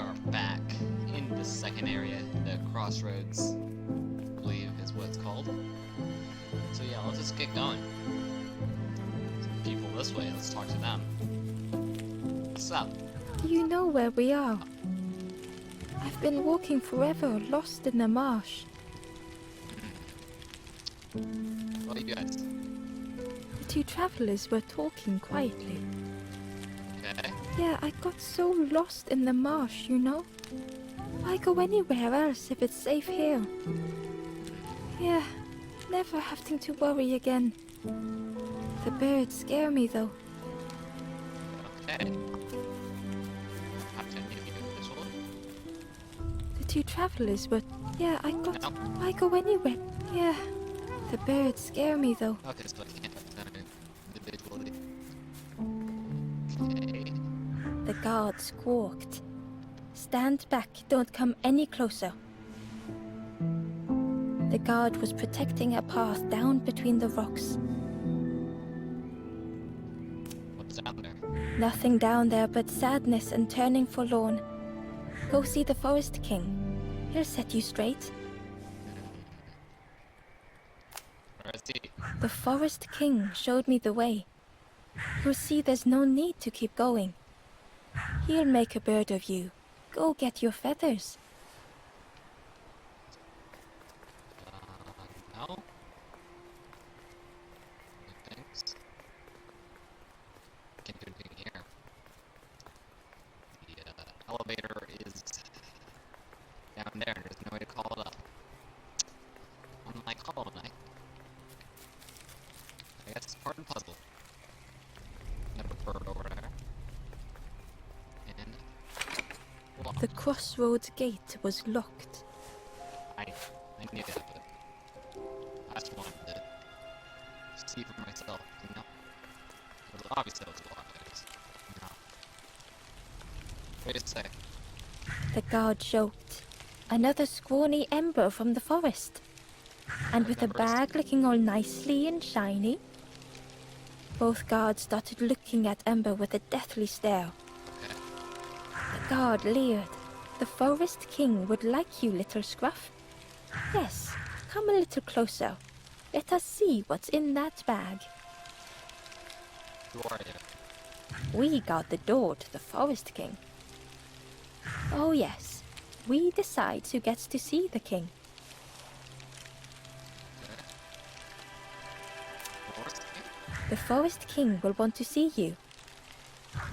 are back in the second area, the crossroads, I believe is what it's called. So yeah, let's just get going. Some people this way, let's talk to them. What's up? You know where we are. I've been walking forever, lost in the marsh. What are you guys? The two travelers were talking quietly. Okay. Yeah, I got so lost in the marsh, you know? Why go anywhere else if it's safe here? Yeah, never having to worry again. The birds scare me though. Okay. Have to give you this one. The two travelers were... Yeah, I got... No. Why go anywhere? Yeah, the birds scare me though. Okay, so I can't have done it individually. Okay. The guard squawked. Stand back, don't come any closer. The guard was protecting a path down between the rocks. What's down there? Nothing down there but sadness and turning forlorn. Go see the Forest King. He'll set you straight. Where is he? The Forest King showed me the way. You'll see there's no need to keep going. He'll make a bird of you. Go get your feathers. No? No thanks. Can't do anything here. The elevator is down there. There's no way to call it up. Unlike Hollow Knight. I guess it's part of the puzzle. Another bird over there. And locked. The crossroads gate was locked. I knew that, but I just wanted to see for myself, you know? Well, obviously it was locked, I just, you know. Wait a sec. The guard joked. Another scrawny ember from the forest. And with a bag looking all nicely and shiny. Both guards started looking at Ember with a deathly stare. Okay. The guard leered. The Forest King would like you, little scruff. Yes, come a little closer. Let us see what's in that bag. Who are you? We guard the door to the Forest King. Oh yes, we decide who gets to see the king. Okay. Forest King? The Forest King will want to see you.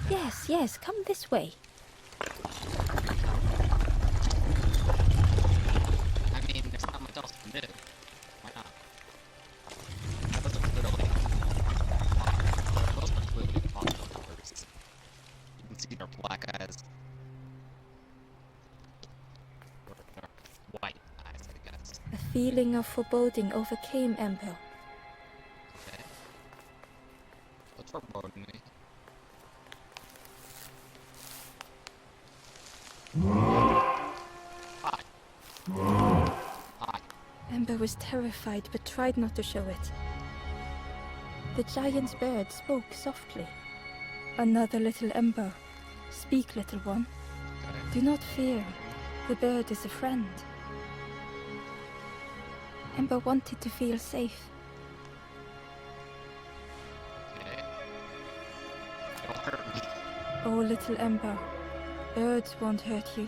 Yes, yes, come this way. I mean, there's not much else to do. Why not? That was clearly those are clearly possible numbers. You can see their black eyes. Or their white eyes, I guess. A feeling of foreboding overcame Ember. Okay. What's foreboding me? Hi. Hi. Ember was terrified but tried not to show it. The giant's bird spoke softly. Another little Ember. Speak, little one. Okay. Do not fear. The bird is a friend. Ember wanted to feel safe. Okay. Don't hurt me. Oh, little Ember. Birds won't hurt you.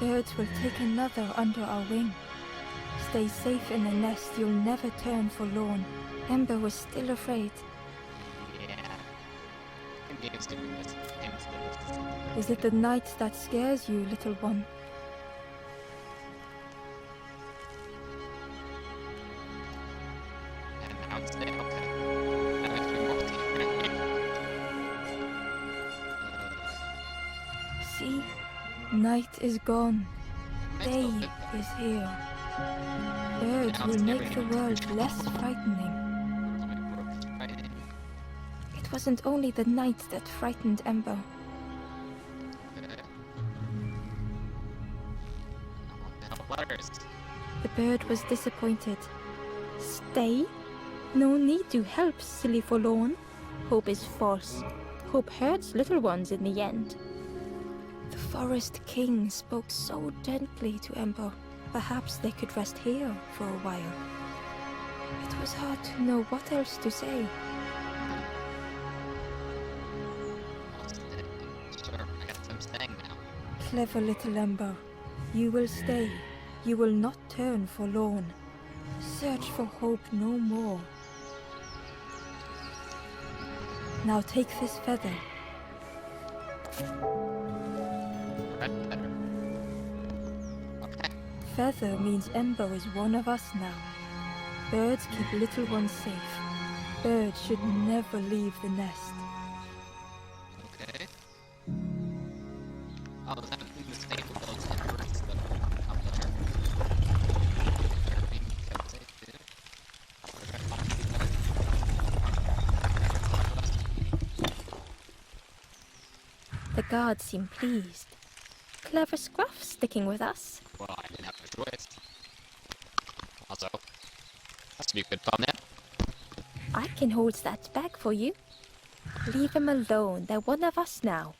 Birds will take another under our wing. Stay safe in the nest, you'll never turn forlorn. Ember was still afraid. Yeah. Game's doing this. Game's doing this. Is it the night that scares you, little one? And now it's day. Okay. That makes me more See? Night is gone. Day is here. Birds will make the world less frightening. It wasn't only the night that frightened Ember. Letters. The bird was disappointed. Stay? No need to help, silly forlorn. Hope is false. Hope hurts little ones in the end. The Forest King spoke so gently to Ember. Perhaps they could rest here for a while. It was hard to know what else to say. Sure, I guess I'm staying now. Clever little Ember. You will stay. You will not turn forlorn. Search for hope no more. Now take this feather. Red feather. Okay. Feather means Ember is one of us now. Birds keep little ones safe. Birds should never leave the nest. Okay. Oh, is that in the state with those embers that are up there? They're being kept safe too? The guards seem pleased. Clever Scruff sticking with us. Well, I didn't have a choice. Also, has to be a good thumbnail. I can hold that bag for you. Leave them alone. They're one of us now.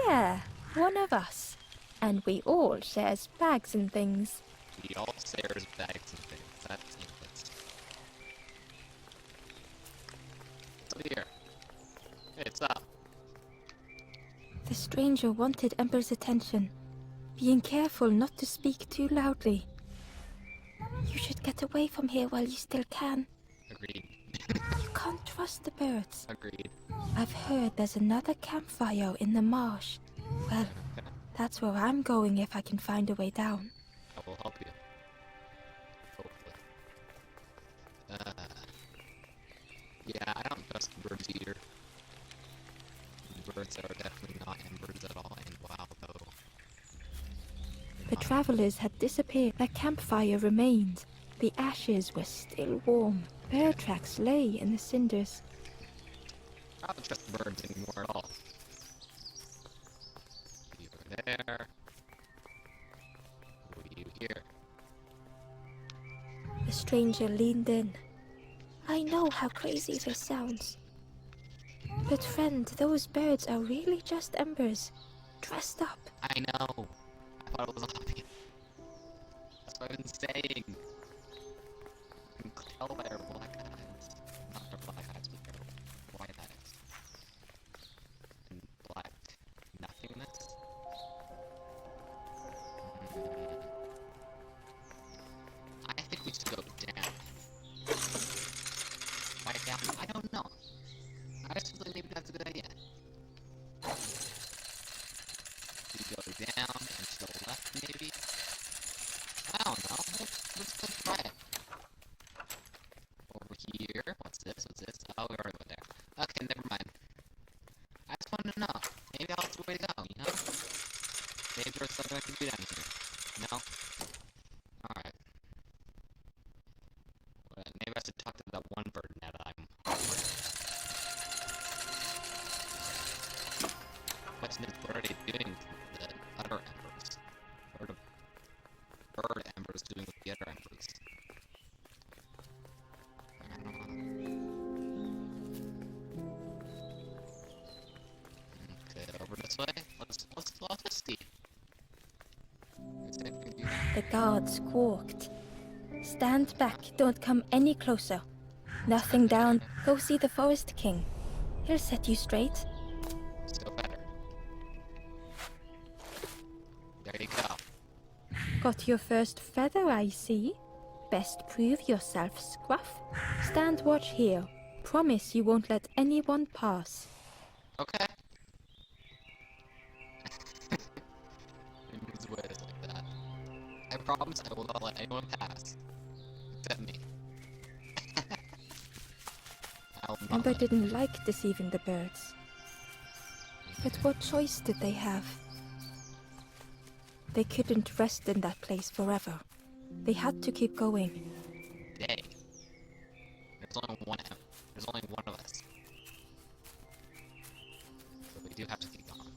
Yeah, one of us. And we all shares bags and things. We all shares bags and things. That's English. So here. It's up. The stranger wanted Ember's attention, being careful not to speak too loudly. You should get away from here while you still can. Agreed. You can't trust the birds. Agreed. I've heard there's another campfire in the marsh. Well, that's where I'm going if I can find a way down. I will help you. Hopefully. Yeah, I don't trust birds either. Birds are definitely not embers at all, and wow, though. The travelers had disappeared. The campfire remained. The ashes were still warm. Bear tracks lay in the cinders. I don't trust birds anymore at all. You were there. Who are you here? The stranger leaned in. I know how crazy this sounds. But friend, those birds are really just embers, dressed up. I know. I thought it was obvious. That's what I've been saying. You can tell by their black eyes. Not their black eyes, but their white eyes. And black nothingness. I think we should go down. Why down? I don't know. I just feel like maybe that's a good idea. We go down and to the left, maybe? I don't know. Let's go try it. Over here. What's this? What's this? Oh, we already went there. Okay, never mind. I just wanted to know. Maybe I'll have to way to go, you know? Maybe there's something I can do down here. No? Alright. Well, maybe I should talk to that one bird now that I'm awkward. Question is, what are they doing with the other embers? What are the bird embers doing with the other embers? Okay, over this way. Let's just see. Is anything you The guard squawked. Stand back, don't come any closer. Nothing down, go see the Forest King. He'll set you straight. still better? There you go. Got your first feather, I see. Best prove yourself, Scruff. Stand watch here. Promise you won't let anyone pass. Okay. His ways like that. I promise I will not let anyone pass. Except me. I'll not Ember let didn't like deceiving the birds. But what choice did they have? They couldn't rest in that place forever. They had to keep going. day. There's only one of him. There's only one of us. So we do have to keep going.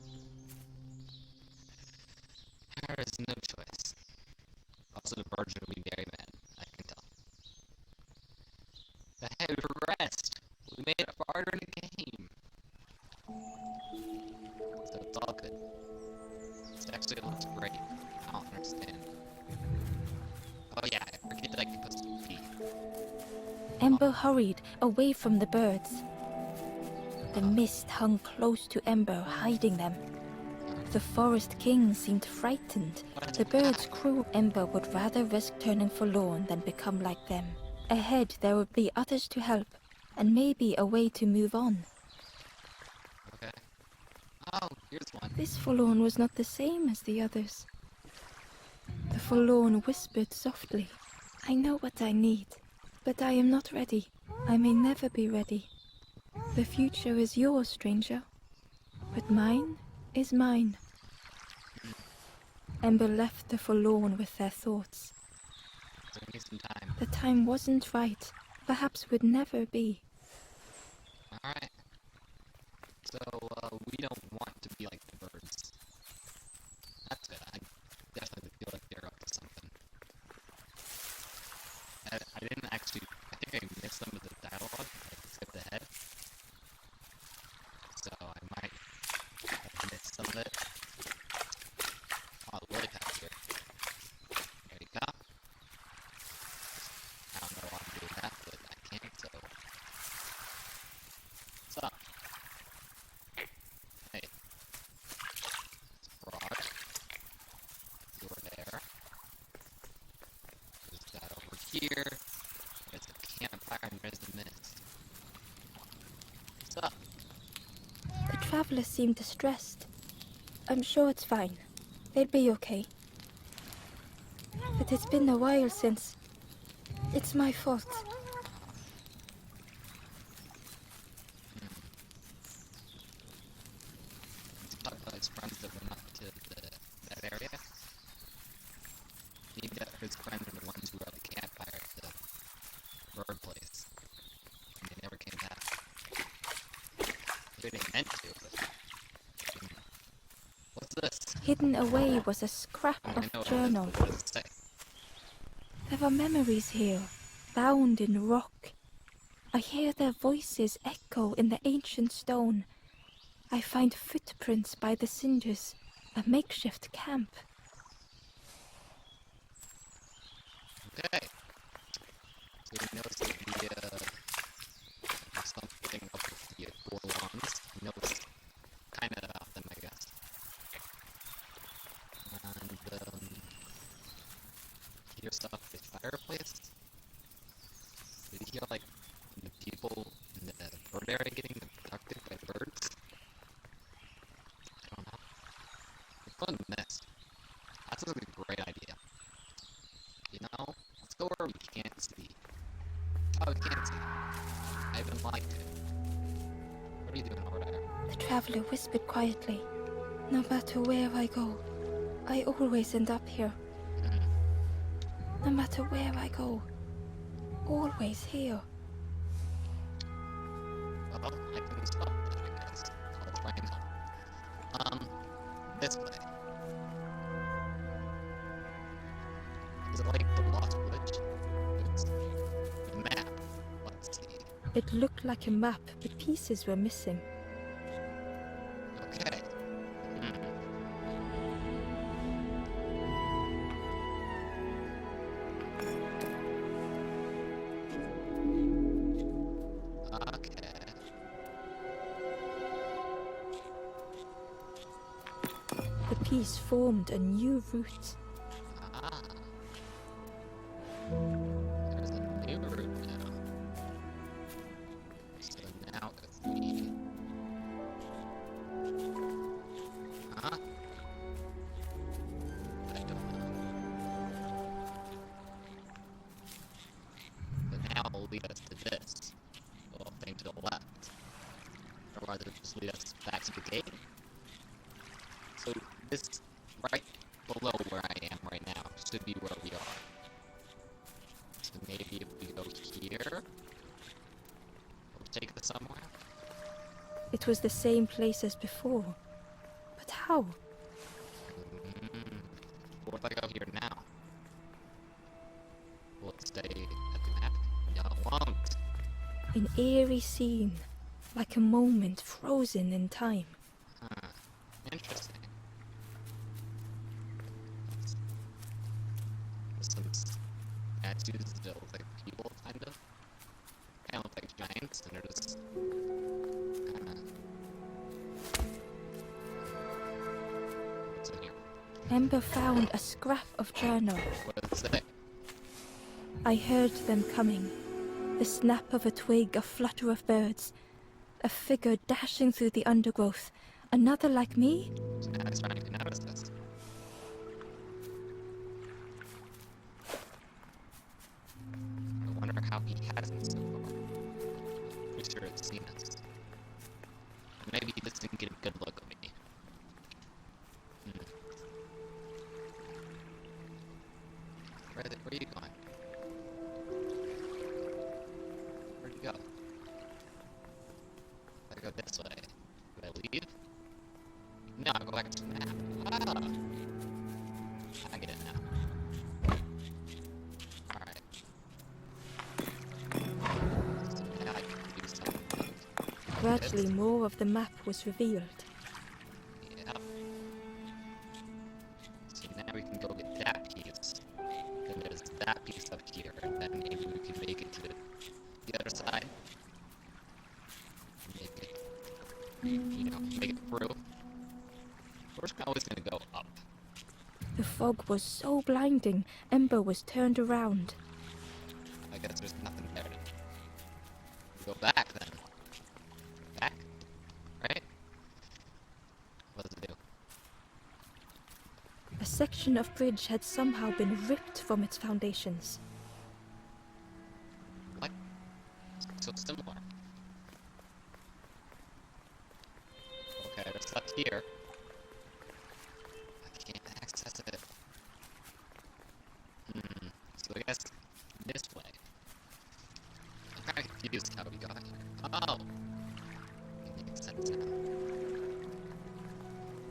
There is no choice. Also, the birds will be very mad. I can tell. But hey, we rest. We made it farther in the game. So it's all good. Actually, it looks great. I don't understand. Oh yeah, I forget that I can put speed. Ember hurried away from the birds. The mist hung close to Ember, hiding them. The Forest King seemed frightened. The birds crew Ember would rather risk turning forlorn than become like them. Ahead, there would be others to help, and maybe a way to move on. Okay. Oh, here's one. This forlorn was not the same as the others. The forlorn whispered softly, "I know what I need, but I am not ready. I may never be ready. The future is yours, stranger, but mine is mine." Ember left the forlorn with their thoughts. So we need some time. The time wasn't right, perhaps would never be. Alright. So, we don't want to be like the birds. That's good. I definitely feel like they're up to something. I didn't actually... I think I missed some of the dialogue. I skipped ahead. So I might have missed some of it. Oh, the lily pad's here. There you go. I don't know why I'm doing that, but I can, so... What's up? Hey. Frog. You're there. There's that over here. There's a campfire and there's the mist. What's up? The traveler seemed distressed. I'm sure it's fine. They'll be okay. But it's been a while since... It's my fault. Let's talk about his friends that went up to that area. He got his friends are the ones who were at the campfire at the bird place. And they never came back. Maybe they meant to, but... What's this? Hidden away was a scrap I of know journal. what does it say? There are memories here, bound in rock. I hear their voices echo in the ancient stone. I find footprints by the cinders, a makeshift camp. Okay. So we noticed the, something up with the forlorns. We noticed kind of about them, I guess. And, hear stuff at the fireplace. Did you hear, like, the people in the bird area getting abducted by birds? I don't know. We're going to miss. That's a great idea. You know, let's go where we can't see. Oh, we can't see. I even liked it. What are you doing over there? The traveler whispered quietly, "No matter where I go, I always end up here. No matter where I go, always here." Well, I can stop that, I guess. I'll try and help. This way. Is it like the Lost Village? It's a map. Let's see. It looked like a map, but pieces were missing. Okay. Okay. The piece formed a new route. Ah. There's a new route now. So now if we... Huh? I don't know. But now it'll lead us to this little thing to the left. Or rather, just lead us back to the gate. So this right below where I am right now should be where we are. So maybe if we go here, it'll take us somewhere. It was the same place as before. But how? What if I go here now? Will it stay at the map? No, it won't. An eerie scene, like a moment frozen in time. Huh. Interesting. some statues that look like people, kind of. Kind of look like giants, and they're just kind of. What's in here? Ember found a scrap of journal. What does it say? I heard them coming. The snap of a twig, a flutter of birds. A figure dashing through the undergrowth. Another like me? So now he's trying to notice this. I wonder how he hasn't so far. Pretty sure it's seen us. Or maybe he just didn't get a good look at me. Where are you going? Where'd you go? I go this way. Do I leave? No, I go back to the map. Ah! I get it now. Alright. So now I can do something. Gradually, more of the map was revealed. Yep. So now we can go get that piece. Then there's that piece up here, and then maybe we can make it to the other side. Make it, make it through. We're just always gonna go up. The fog was so blinding, Ember was turned around. I guess there's nothing there to go back then. Back? Right? What does it do? A section of bridge had somehow been ripped from its foundations. What? So similar. Okay, there's stuff here. I can't access it. So I guess this way. I'm kind of confused how we got here. Oh! It makes sense now.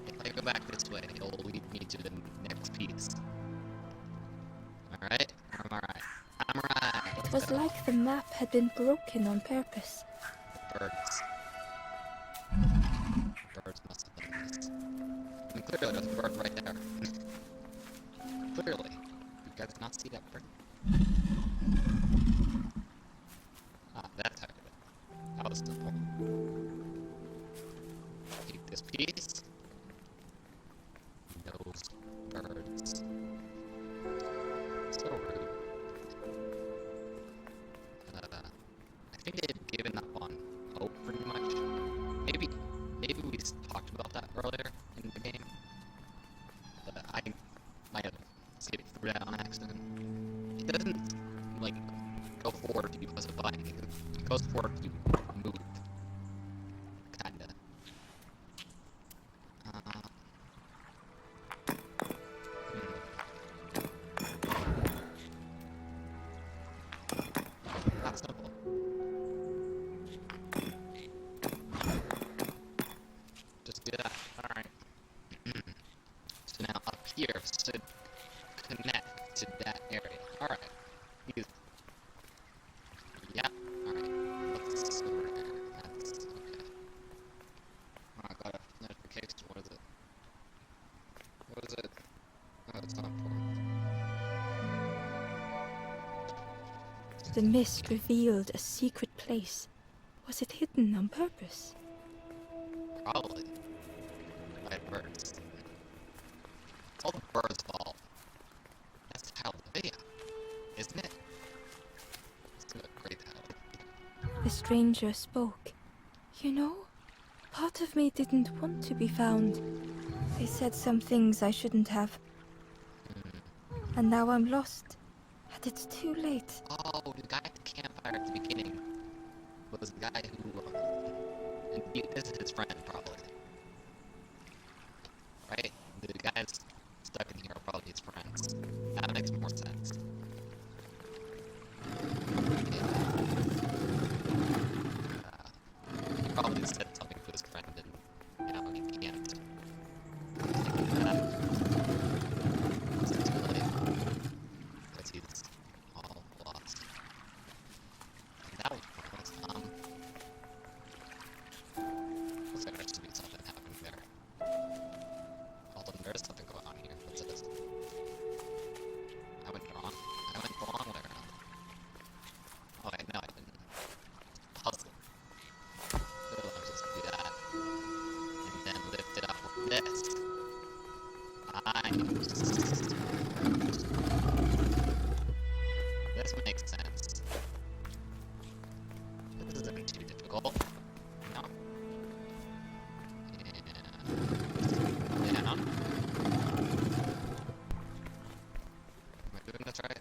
If I go back this way, it'll lead me to the next piece. Alright? I'm alright. I'm right. It was like the map had been broken on purpose. Birds. Birds must have done this. I mean, clearly there's a bird right there. Clearly. You guys not see that bird? Ah, that's how I did it. That was simple. Take this piece. Those birds. So rude. I think they've given up on hope pretty much. Maybe we talked about that earlier in the game. But I might have skipped through that on accident. It doesn't, like, go forward if you press a button. It goes forward if you move. Kinda. Not simple. Just do that. Alright. So now up here should connect to that area. Alright. Easy. Yep. Alright. What's over here? That's okay. Oh, I got a notification. What is it? What is it? Oh, it's not important. The mist revealed a secret place. Was it hidden on purpose? Probably. By birds. It's all the birds' fault. That's Hallelujah, isn't it? It's a great Hallelujah. The stranger spoke. You know, part of me didn't want to be found. They said some things I shouldn't have. And now I'm lost. And it's too late. Oh, the guy at the campfire at the beginning was the guy who, this is his friend, probably. Right? The guys stuck in here are probably his friends. That makes more sense. He probably said something to his friend and now he can't. Thinking that. It's too late. Because he's all lost. And that was pointless. Looks like there should be something Nice. This makes sense. This isn't too difficult. No. And down. Am I doing this right?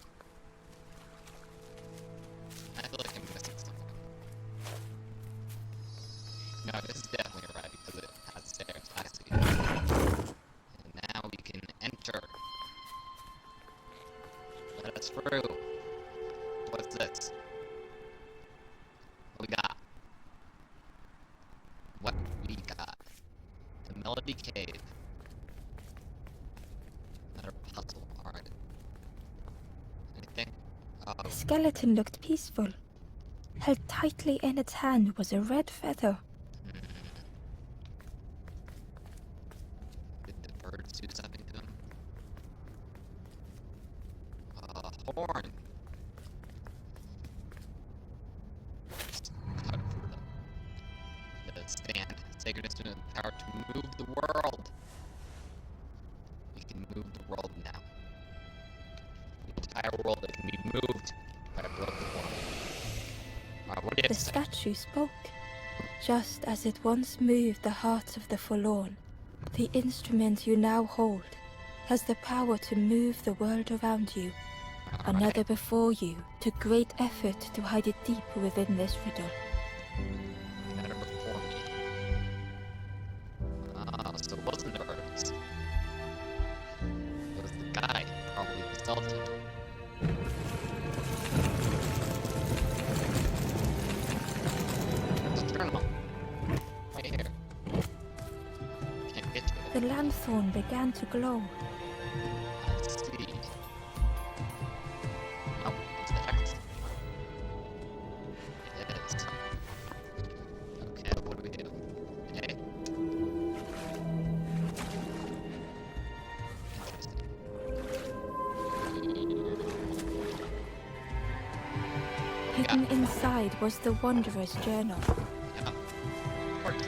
I feel like I'm missing something. No, this is definitely right because it has stairs. I see. And now we can enter. Let us through. What's this? What we got? What we got? The Melody Cave. Another puzzle. Alright. Anything? Oh, The skeleton looked peaceful. Held tightly in its hand was a red feather. did the birds do something to him? A horn. Cut for the stand. Sacred instrument with power to move the world. We can move the world now. The entire world that can be moved by a broken horn. Alright, what do you The have to say? statue spoke. Just as it once moved the hearts of the forlorn, the instrument you now hold has the power to move the world around you. Another before you took great effort to hide it deep within this riddle. Another before me. Ah, so it wasn't the birds. It was the guy, probably the skeleton. It's a journal. Right here. Can't get to it. The lanthorn began to glow. I see. Oh, it's the X. It is. Okay, what do we do? A? Hidden inside was the wanderer's journal. Yeah.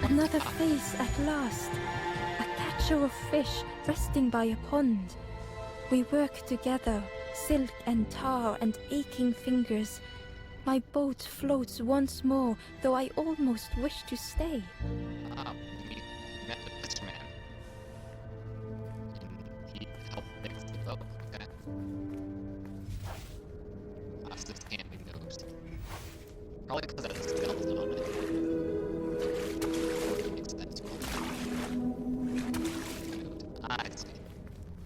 Another face at last. A catcher of fish resting by a pond. We work together, silk and tar and aching fingers. My boat floats once more, though I almost wish to stay. We met the fisherman. And he helped fix the boat. Okay. This can't be moved. Probably because it has a skeleton on it. Makes sense. I see.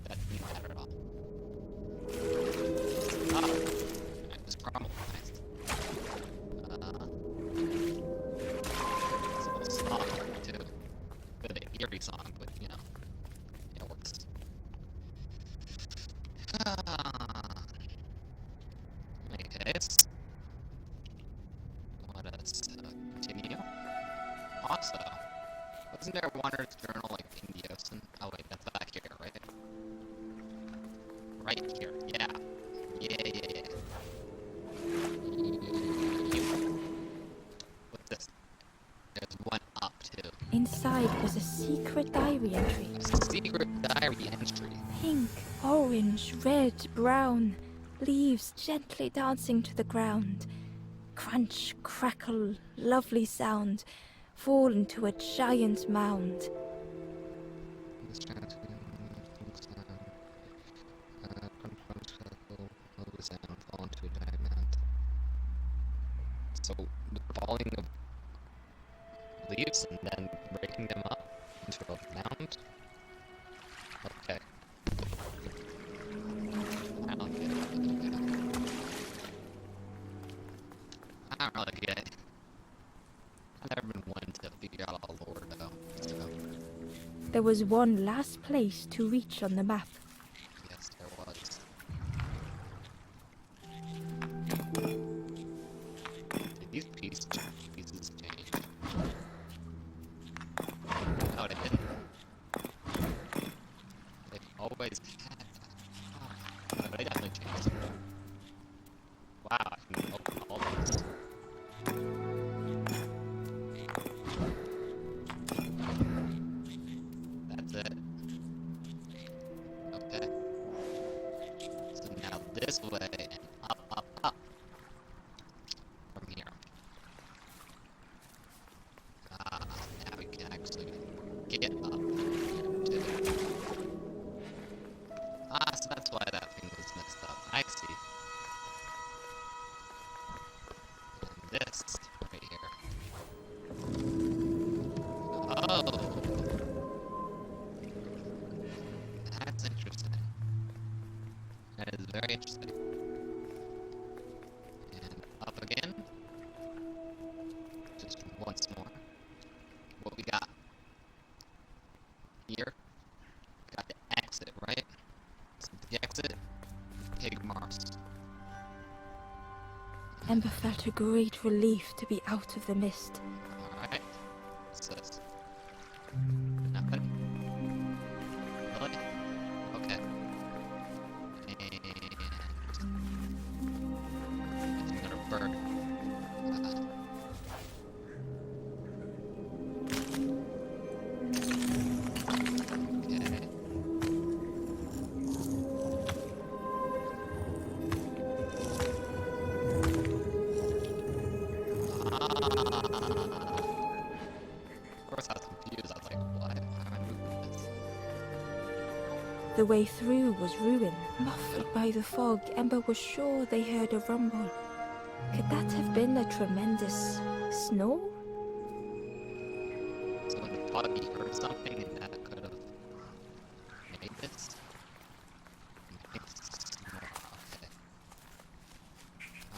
That didn't matter at all. Oh, it just crumbled. Nice. It's a little song too. Bit of an eerie song, but you know, it works. In any case, let us continue. Also, wasn't there a Wanderer's Journal like in the ocean? Oh wait, that's back here, right? Right here, yeah. Yeah. What's this? There's one up too. Inside was a secret diary entry. A secret diary entry. Pink, orange, red, brown. Leaves gently dancing to the ground. Crunch, crackle, lovely sound. Fall into a giant mound. This chance sound fall into a giant mound. So the falling of leaves and then breaking them up into a mound. Okay. I don't get it. I don't really get it. I've never been one to figure out all lore though. So There was one last place to reach on the map. yes, there was. Did these pieces change? No, they didn't. They've always had that. No, they definitely changed. Wow, I can open all these. That's it. very interesting. And up again. Just once more. What we got? Here. Got the exit, right? So the exit. Pig Mars. Ember felt a great relief to be out of the mist. Alright. What's this? Nothing? Really? Okay. And another bird. Okay. Of course I was confused. I was like, why am I moving this? The way through was ruined. Muffled by the fog, Ember was sure they heard a rumble. Could that have been a tremendous snow? So in the fog he heard something and that could have made this? Okay.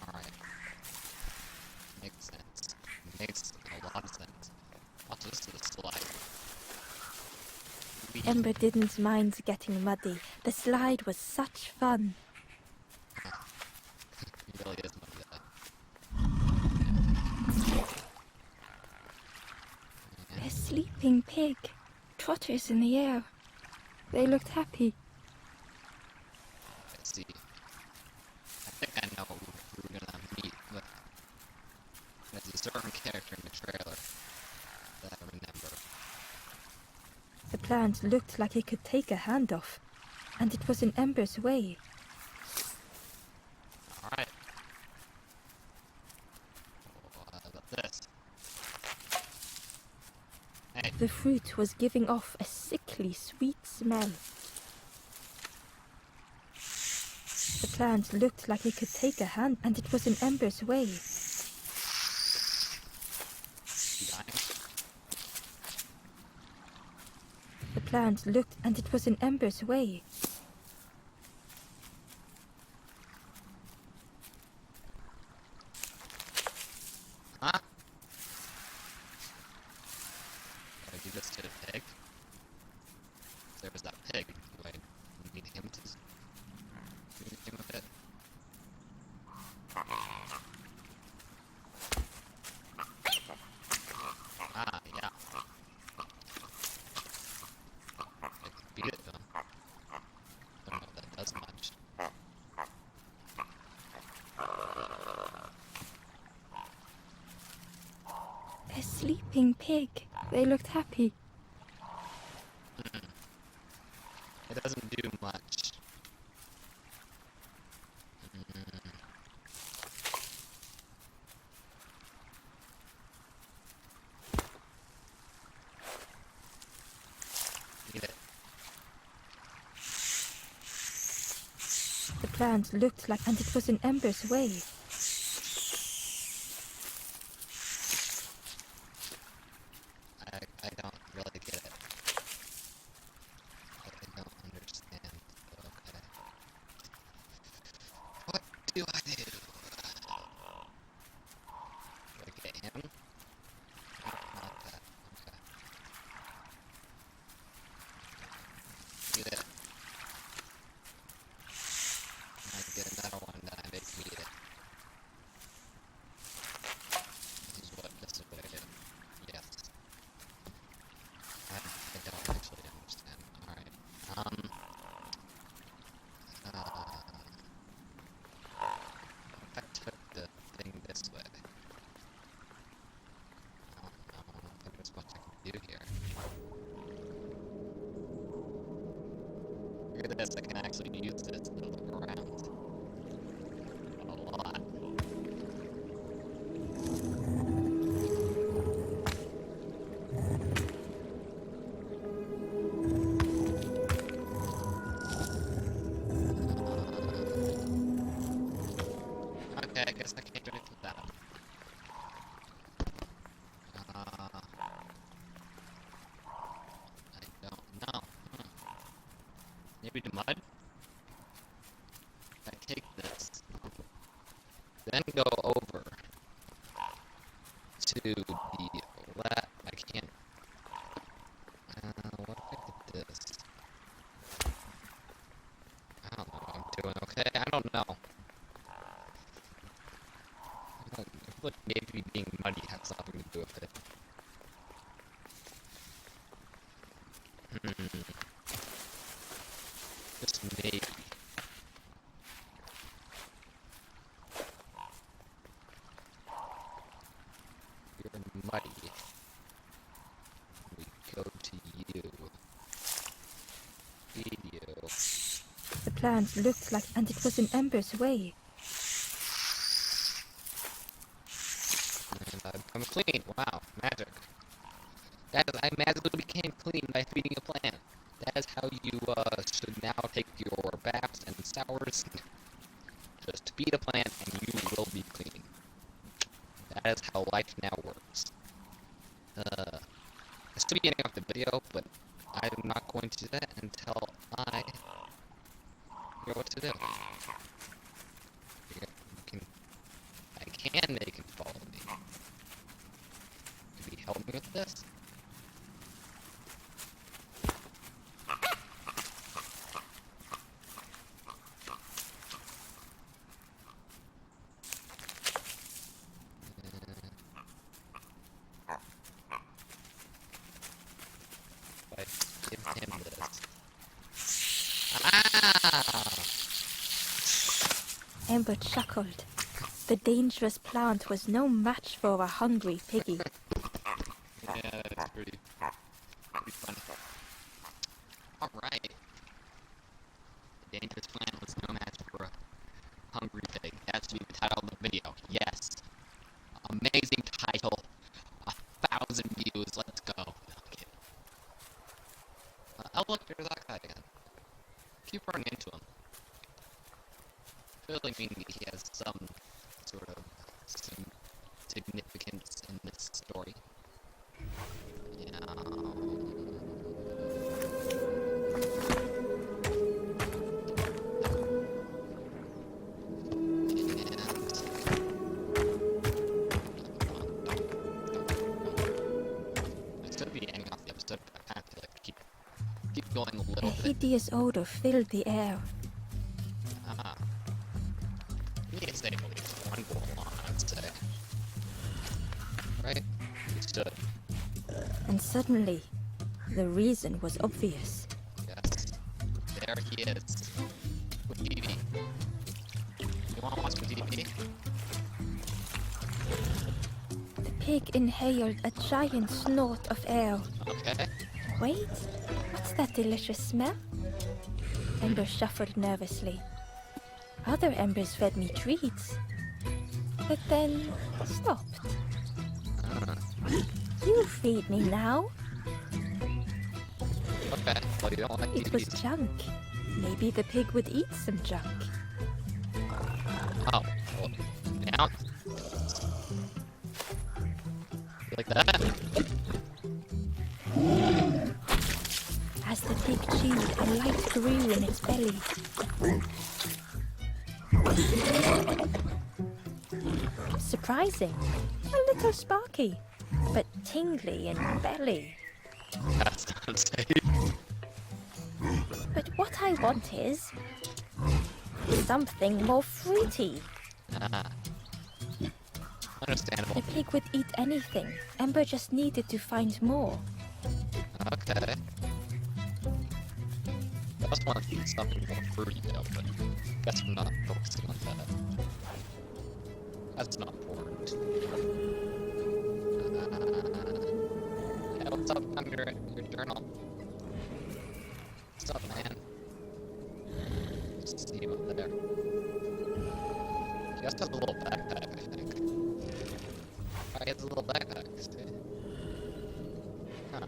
Alright. Makes sense. Makes a lot of sense. Also, this is a slide. Ember didn't mind getting muddy. The slide was such fun. It really is muddy though. A sleeping pig. Trotters in the air. They looked happy. Let's see. I think I know what we're gonna meet, but there's a certain character in the trailer that I remember. The plant looked like it could take a hand off, and it was in Ember's way. Alright. What about this? Hey, The fruit was giving off a sickly sweet smell. The plant looked like it could take a hand, and it was in Ember's way. you dying? The plant looked, and it was in Ember's way. Huh? Did I do this to the pig? There was that pig. Do I need him to do anything with it? Ah, yeah. I can beat it though. Don't know if that does much. A sleeping pig. They looked happy. It doesn't do much. Eat it. The plant looked like, and it was in Ember's way. I don't really get it. I don't understand. Okay. What do I do? Do I get him? No, not that. Okay. Eat it. I get another one that I make me eat it. This is what I do. Yes. I don't actually understand. Alright. If I took the thing this way. I don't know. I don't think there's much I can do here. Look at this. I can actually use this to look around. A lot. Okay, I guess I can't do anything with that. I don't know. Maybe the mud? I Then go over to the left. I can't. What if I did this? I don't know what I'm doing, okay? I don't know. I feel like maybe being muddy has something to do with it. Just maybe. You're muddy. We go to you. Feed you. The plant looked like, and it was in Ember's way. And I've become clean. Wow, magic. I magically became clean by feeding a plant. That is how you should now take your baths and showers. Just feed a plant and you will be clean. That is how life now works. I should be getting off the video, but I'm not going to do that until I hear what to do. I can make him follow me. Could he help me with this? Give him this. Ah! Ember chuckled. The dangerous plant was no match for a hungry piggy. Yeah, that's pretty funny. Alright. The dangerous plant was no match for a hungry pig. That should be the title of the video. Yes. Amazing title. 1,000 views. Let's go. Okay. Oh look, there's that guy again. Keep running into him. Feeling he has some sort of significance in this story. Yeah. I should be ending off the episode, but I kind of feel like keep going a A little bit. hideous odor filled the air. You need to save at least one goal on, I'd say. Right? You should. And suddenly, the reason was obvious. Yes. There he is. With DB. You wanna watch with DB? The pig inhaled a giant snort of air. Okay. Wait, what's that delicious smell? Ember shuffled nervously. Other embers fed me treats, but then stopped. You feed me now. Okay. Well, you don't like It was DBs. junk. Maybe the pig would eat some junk. Oh. Well, down. You like that? As the pig chewed, a light grew in its belly. Surprising. A little sparky, but tingly in belly. That's not safe. But what I want is something more fruity. Understandable. The pig would eat anything. Ember just needed to find more. Okay. I just want something more fruity though, but guess I'm not focusing on that. That's not important. Hey, what's up? I'm your journal. What's up, man? Just see you up there. He also has a little backpack, I think. Oh, he has a little backpack, see? Huh.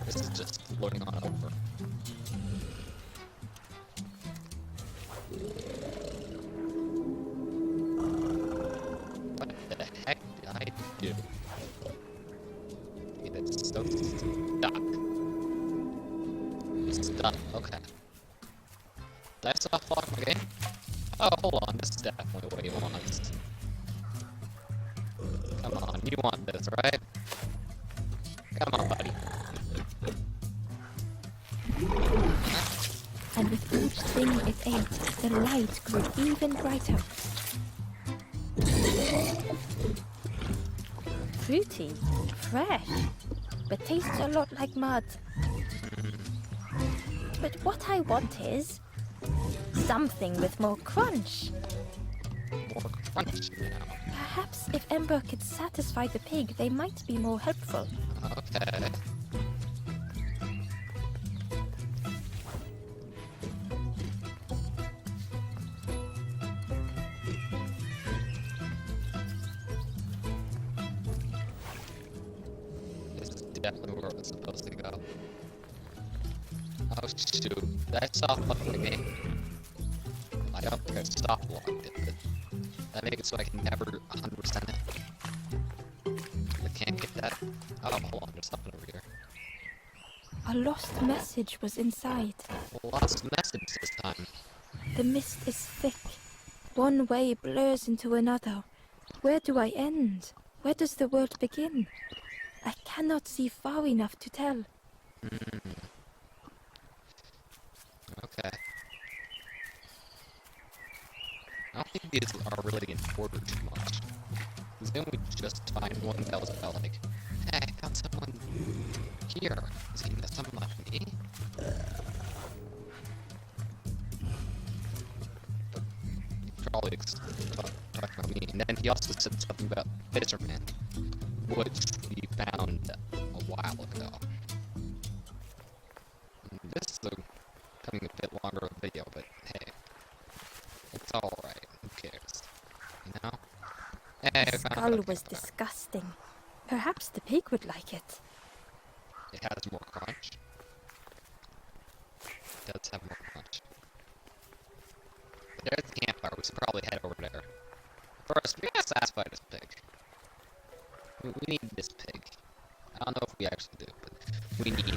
This is just loading on over. What the heck did I do? Okay, that's so stuck. Stuck, okay. Did I stop locking my game? Oh, hold on, this is definitely what he wants. Come on, you want this, right? Come on, buddy. And with each thing it ate, the light grew even brighter. Fruity, fresh, but tastes a lot like mud. But what I want is something with more crunch. More crunch now. Perhaps if Ember could satisfy the pig, they might be more helpful. Okay. This is definitely where it's supposed to go. Oh shoot, did I soft lock the game? I don't think I soft locked it, but that makes it so I can never 100% it. I can't get that. Oh, hold on, there's something over here. A lost message was inside. Lost message this time. The mist is thick. One way blurs into another. Where do I end? Where does the world begin? I cannot see far enough to tell. Okay. I don't think these are really in order too much. Because then we just find one that was about like, hey, I found someone here. Is he someone like me? Probably talking about me. And then he also said something about Fisherman, which we found a while ago. And this is becoming a bit longer of a video, but hey, it's alright. Who cares? You know? Hey, The skull was disgusting. Perhaps the pig would like it. It has more crunch. It does have more crunch. But there's the campfire. We should probably head over there. First, we gotta satisfy this pig. We need this pig. I don't know if we actually do, but we need it.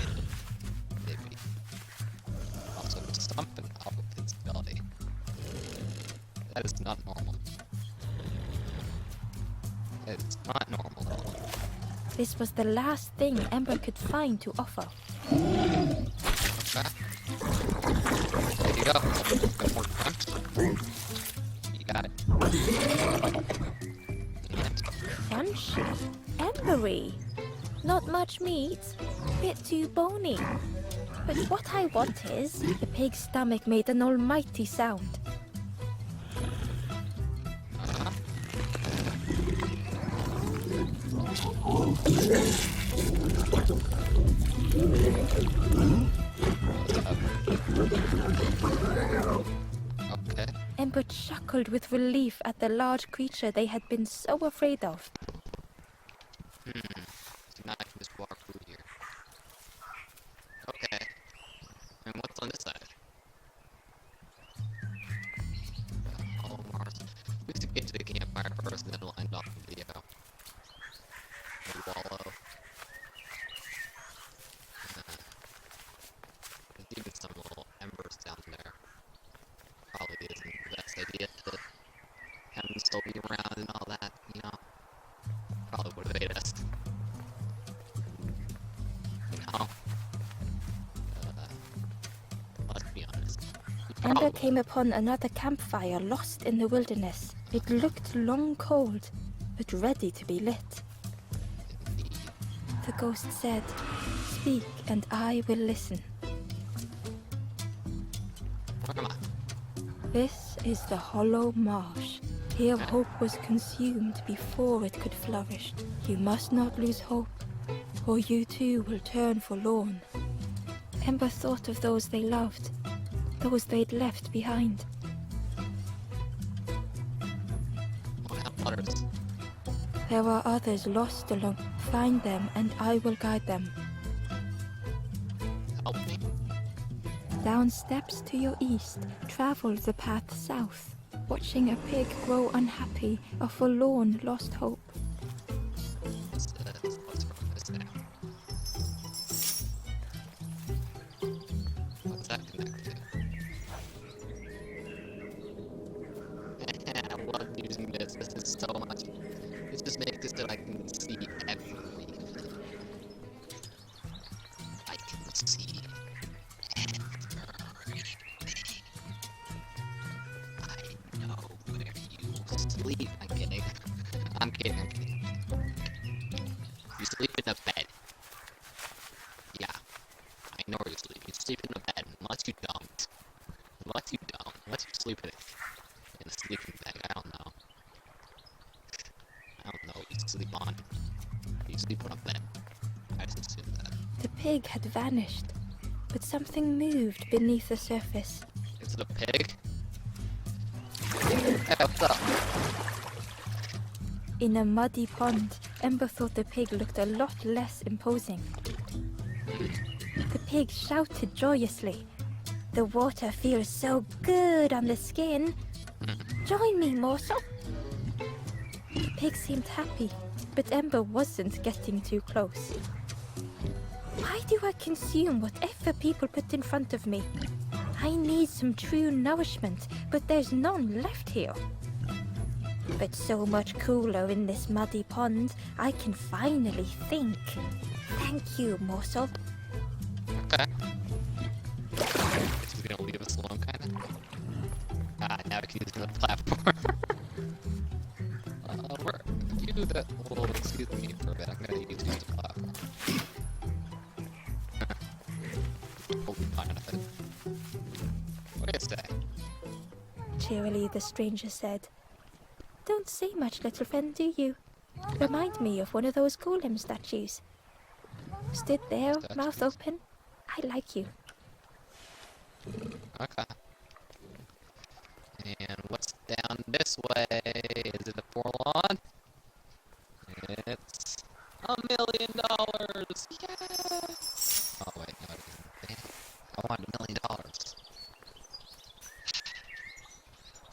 Maybe. Also, there's something up with its belly. That is not normal. That is not normal at all. This was the last thing Ember could find to offer. Okay. There you go. Got more crunch. You got it. And Crunchy, embery. Not much meat, bit too bony. But what I want is, the pig's stomach made an almighty sound. okay. Ember chuckled with relief at the large creature they had been so afraid of. So now I can just walk through here. Okay. And what's on this side? Oh, Mars. We have to get to the campfire first, and then we'll end off the video. The wallow. There's even some little embers down there. Probably isn't the best idea to have them still be around and all that, you know? Probably would have ate us. You know? Let's be honest. Ember came upon another campfire lost in the wilderness. It looked long cold, but ready to be lit. The ghost said, "Speak and I will listen." Come on. This is the hollow marsh. Here hope was consumed before it could flourish. You must not lose hope, or you too will turn forlorn. Ember thought of those they loved, those they'd left behind. What have others? There are others lost along. Find them and I will guide them. Help me? Down steps to your east, travel the path south, watching a pig grow unhappy, a forlorn lost hope. Let's run this down. What's that connect to? vanished, but something moved beneath the surface. Is it a pig? Hey, what's up? In a muddy pond, Ember thought the pig looked a lot less imposing. The pig shouted joyously. "The water feels so good on the skin. Join me, morsel." The pig seemed happy, but Ember wasn't getting too close. Why do I consume whatever people put in front of me? I need some true nourishment, but there's none left here. But so much cooler in this muddy pond, I can finally think. Thank you, morsel. Okay. She's gonna leave us alone, kinda. Now I can use the platform. Where you that will excuse me for a bit. I'm gonna use the platform. Hold on a bit. What do you say? Cheerily, the stranger said, "Don't say much, little friend, do you? Remind me of one of those golem statues. Stood there, mouth open. I like you." Okay. And what's down this way? Is it a forlorn? It's $1 million! Yeah! Oh wait, no, it isn't. Damn. I want $1 million.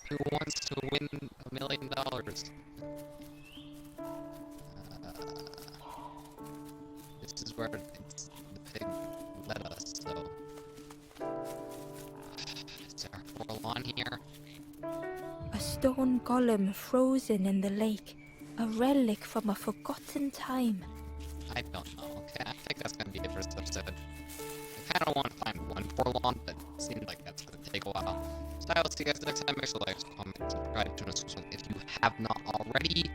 Who wants to win $1 million? This is where the pig led us, so... Is there a forlorn here? A stone golem frozen in the lake, a relic from a forgotten time. I don't know. Okay, I think that's gonna be it for this episode. I kinda want to find one forlorn, but it seems like that's gonna take a while. So I will see you guys next time. Make sure to like, comment, subscribe, join us if you have not already.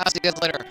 I'll see you guys later.